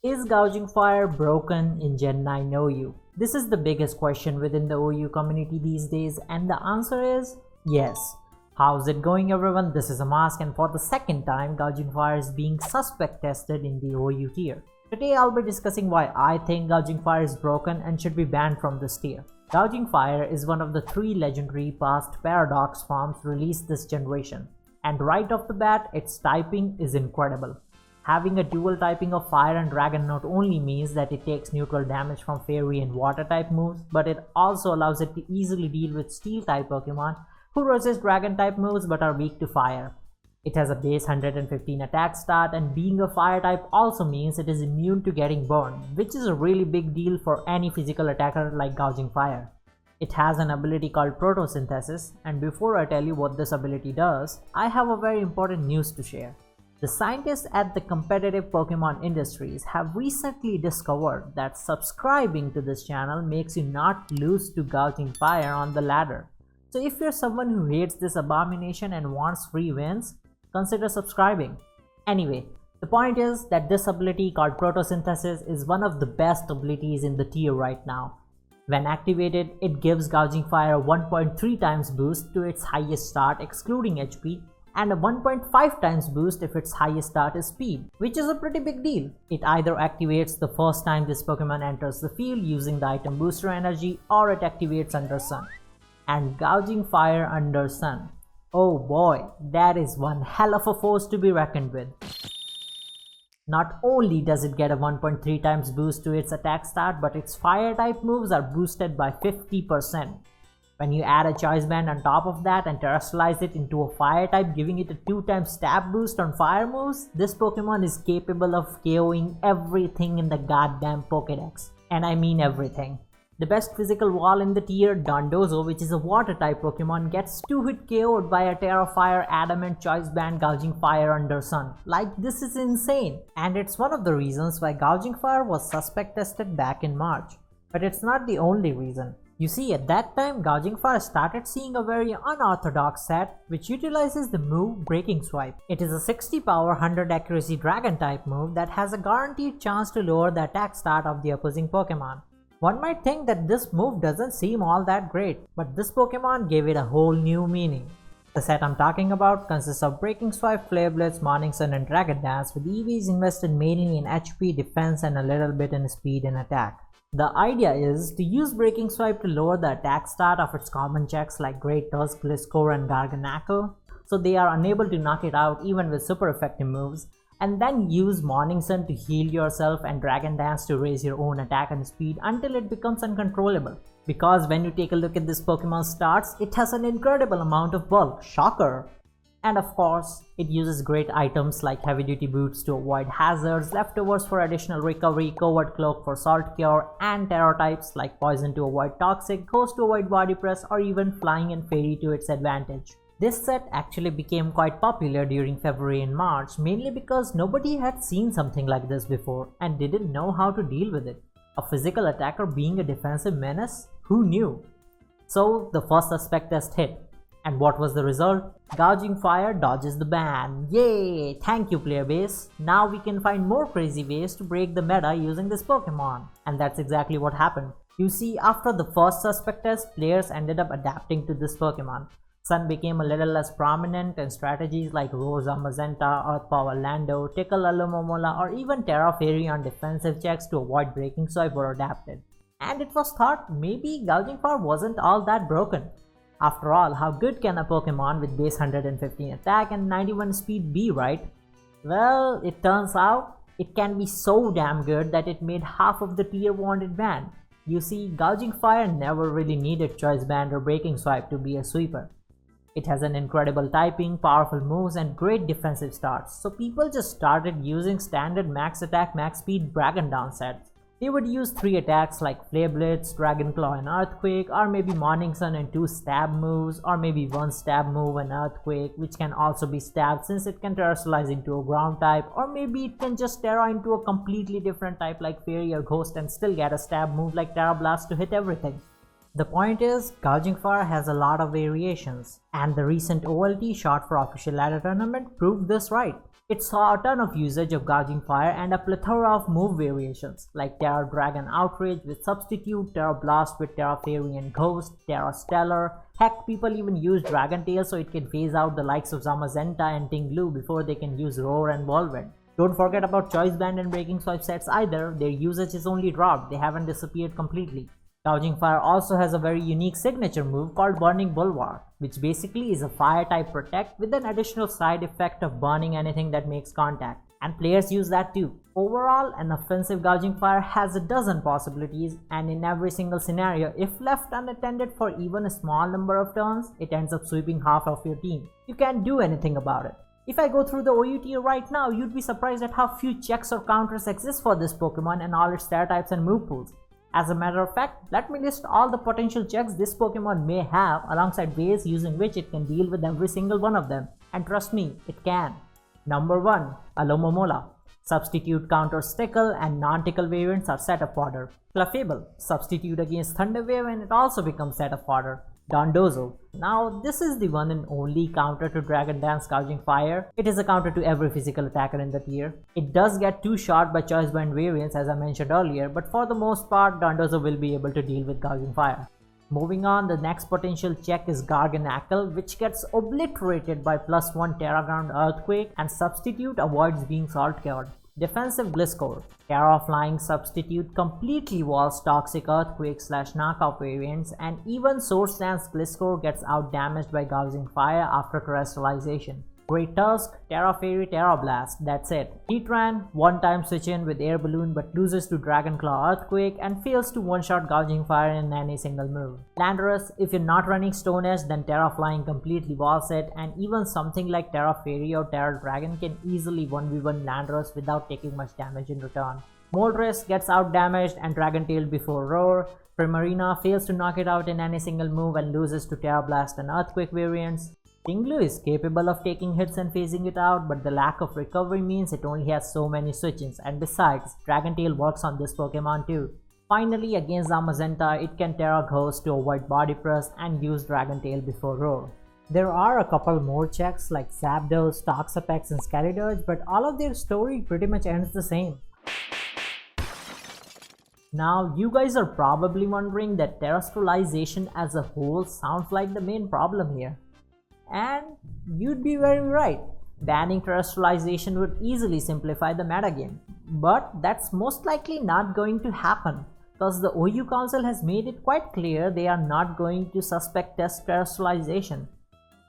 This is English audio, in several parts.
Is Gouging Fire broken in Gen 9 OU? This is the biggest question within the OU community these days, and the answer is yes. How's it going, everyone? This is Amaske, and for the second time, Gouging Fire is being suspect tested in the OU tier. Today I'll be discussing why I think Gouging Fire is broken and should be banned from this tier. Gouging Fire is one of the 3 legendary past Paradox forms released this generation, and right off the bat, its typing is incredible. Having a dual typing of Fire and Dragon not only means that it takes neutral damage from Fairy and Water type moves, but it also allows it to easily deal with Steel type Pokemon who resist Dragon type moves but are weak to Fire. It has a base 115 attack stat, and being a Fire type also means it is immune to getting burned, which is a really big deal for any physical attacker like Gouging Fire. It has an ability called Photosynthesis, and before I tell you what this ability does, I have a very important news to share. The scientists at the competitive Pokemon industries have recently discovered that subscribing to this channel makes you not lose to Gouging Fire on the ladder. So if you're someone who hates this abomination and wants free wins, consider subscribing. Anyway, the point is that this ability called Photosynthesis is one of the best abilities in the tier right now. When activated, it gives Gouging Fire a 1.3 times boost to its highest stat excluding HP, and a 1.5 times boost if its highest stat is speed, which is a pretty big deal. It either activates the first time this Pokemon enters the field using the item booster energy, or it activates under Sun. And Gouging Fire under Sun. Oh boy, that is one hell of a force to be reckoned with. Not only does it get a 1.3 times boost to its attack stat, but its Fire type moves are boosted by 50%. When you add a Choice Band on top of that and terrestrialize it into a Fire type, giving it a 2 times stab boost on Fire moves, this Pokemon is capable of KOing everything in the goddamn Pokédex. And I mean everything. The best physical wall in the tier, Dondozo, which is a Water type Pokemon, gets 2-hit KO'd by a Terra Fire Adamant Choice Band Gouging Fire under Sun. Like, this is insane. And it's one of the reasons why Gouging Fire was suspect tested back in March. But it's not the only reason. You see, at that time, Gouging Fire started seeing a very unorthodox set which utilizes the move Breaking Swipe. It is a 60 power 100 accuracy Dragon type move that has a guaranteed chance to lower the attack stat of the opposing Pokemon. One might think that this move doesn't seem all that great, but this Pokemon gave it a whole new meaning. The set I'm talking about consists of Breaking Swipe, Flare Blitz, Morning Sun and Dragon Dance, with EVs invested mainly in HP, defense and a little bit in speed and attack. The idea is to use Breaking Swipe to lower the attack stat of its common checks like Great Tusk, Gliscor and Garganacl, so they are unable to knock it out even with super effective moves, and then use Morning Sun to heal yourself and Dragon Dance to raise your own attack and speed until it becomes uncontrollable. Because when you take a look at this Pokemon's stats, it has an incredible amount of bulk, shocker! And of course, it uses great items like heavy duty boots to avoid hazards, leftovers for additional recovery, covert cloak for salt cure, and terror types like poison to avoid toxic, ghost to avoid body press, or even flying and fairy to its advantage. This set actually became quite popular during February and March, mainly because nobody had seen something like this before and didn't know how to deal with it. A physical attacker being a defensive menace? Who knew? So the first suspect test hit. And what was the result? Gouging Fire dodges the ban. Yay! Thank you, player base. Now we can find more crazy ways to break the meta using this Pokemon. And that's exactly what happened. You see, after the first suspect test, players ended up adapting to this Pokemon. Sun became a little less prominent, and strategies like Rosa Magenta, Earth Power Lando, Tickle Alumomola, or even Terra Fairy on defensive checks to avoid Breaking Swipe were adapted. And it was thought maybe Gouging Fire wasn't all that broken. After all, how good can a Pokemon with base 115 attack and 91 speed be, right? Well, it turns out it can be so damn good that it made half of the tier wanted ban. You see, Gouging Fire never really needed Choice Band or Breaking Swipe to be a sweeper. It has an incredible typing, powerful moves and great defensive stats, so people just started using standard max attack, max speed Dragon Down sets. They would use 3 attacks like Flare Blitz, Dragon Claw and Earthquake, or maybe Morning Sun and 2 stab moves, or maybe 1 stab move and Earthquake, which can also be stabbed since it can terrestrialize into a ground type, or maybe it can just Terra into a completely different type like Fairy or Ghost and still get a stab move like Terra Blast to hit everything. The point is, Gouging Fire has a lot of variations, and the recent OLT shot for Official Ladder Tournament proved this right. It saw a ton of usage of Gouging Fire and a plethora of move variations like Terra Dragon Outrage with Substitute, Terra Blast with Terra Fairy and Ghost, Terra Stellar. Heck, people even use Dragon Tail so it can phase out the likes of Zamazenta and Tinglu before they can use Roar and Whirlwind. Don't forget about Choice Band and Breaking Swipe sets either, their usage is only dropped, they haven't disappeared completely. Gouging Fire also has a very unique signature move called Burning Bulwark, which basically is a fire type protect with an additional side effect of burning anything that makes contact. And players use that too. Overall, an offensive Gouging Fire has a dozen possibilities, and in every single scenario, if left unattended for even a small number of turns, it ends up sweeping half of your team. You can't do anything about it. If I go through the OU tier right now, you'd be surprised at how few checks or counters exist for this Pokemon and all its Terra types and move pools. As a matter of fact, let me list all the potential checks this Pokemon may have alongside ways using which it can deal with every single one of them. And trust me, it can. Number 1. Alomomola. Substitute counters Tickle and non-Tickle variants are set of fodder. Clefable. Substitute against Thunder Wave and it also becomes set of fodder. Dondozo. Now this is the one and only counter to Dragon Dance Gouging Fire. It is a counter to every physical attacker in the tier. It does get 2 shot by Choice Band variants as I mentioned earlier, but for the most part Dondozo will be able to deal with Gouging Fire. Moving on, the next potential check is Garganacl, which gets obliterated by +1 Terra Ground Earthquake and Substitute avoids being Salt Cured. Defensive Gliscor. Terra Flying Substitute completely walls Toxic Earthquake / knockoff variants, and even Source Dance Gliscor gets outdamaged by Gouging Fire after terrestrialization. Great Tusk, Terra Fairy, Terra Blast, that's it. Heatran, one-time switch in with Air Balloon but loses to Dragon Claw Earthquake and fails to one-shot Gouging Fire in any single move. Landorus, if you're not running Stone Edge then Terra Flying completely walls it, and even something like Terra Fairy or Terra Dragon can easily 1v1 Landorus without taking much damage in return. Moltres gets outdamaged and Dragon Tailed before Roar. Primarina fails to knock it out in any single move and loses to Terra Blast and Earthquake variants. Tinglu is capable of taking hits and phasing it out, but the lack of recovery means it only has so many switch-ins, and besides, Dragon Tail works on this Pokemon too. Finally, against Zamazenta, it can Terra Ghost to avoid Body Press and use Dragon Tail before Roar. There are a couple more checks like Zapdos, Toxapex and Scaridoge, but all of their story pretty much ends the same. Now, you guys are probably wondering that terrestrialization as a whole sounds like the main problem here. And you'd be very right. Banning terrestrialization would easily simplify the metagame. But that's most likely not going to happen, because the OU Council has made it quite clear they are not going to suspect test terrestrialization.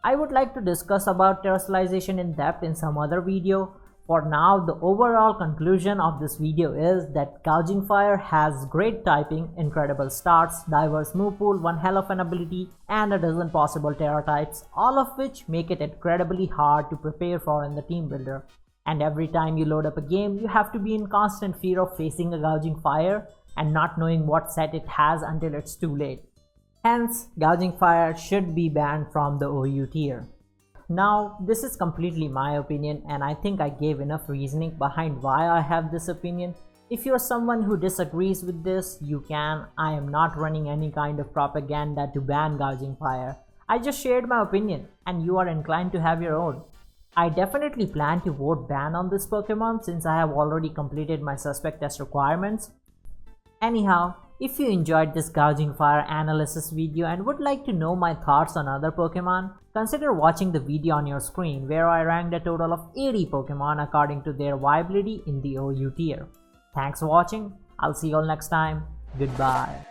I would like to discuss about terrestrialization in depth in some other video. For now, the overall conclusion of this video is that Gouging Fire has great typing, incredible starts, diverse move pool, one hell of an ability, and a dozen possible Terra types, all of which make it incredibly hard to prepare for in the team builder. And every time you load up a game, you have to be in constant fear of facing a Gouging Fire and not knowing what set it has until it's too late. Hence, Gouging Fire should be banned from the OU tier. Now, this is completely my opinion and I think I gave enough reasoning behind why I have this opinion. If you're someone who disagrees with this, you can. I am not running any kind of propaganda to ban Gouging Fire. I just shared my opinion and you are inclined to have your own. I definitely plan to vote ban on this Pokemon since I have already completed my suspect test requirements. Anyhow, if you enjoyed this Gouging Fire analysis video and would like to know my thoughts on other Pokemon, consider watching the video on your screen where I ranked a total of 80 Pokemon according to their viability in the OU tier. Thanks for watching, I'll see you all next time, goodbye.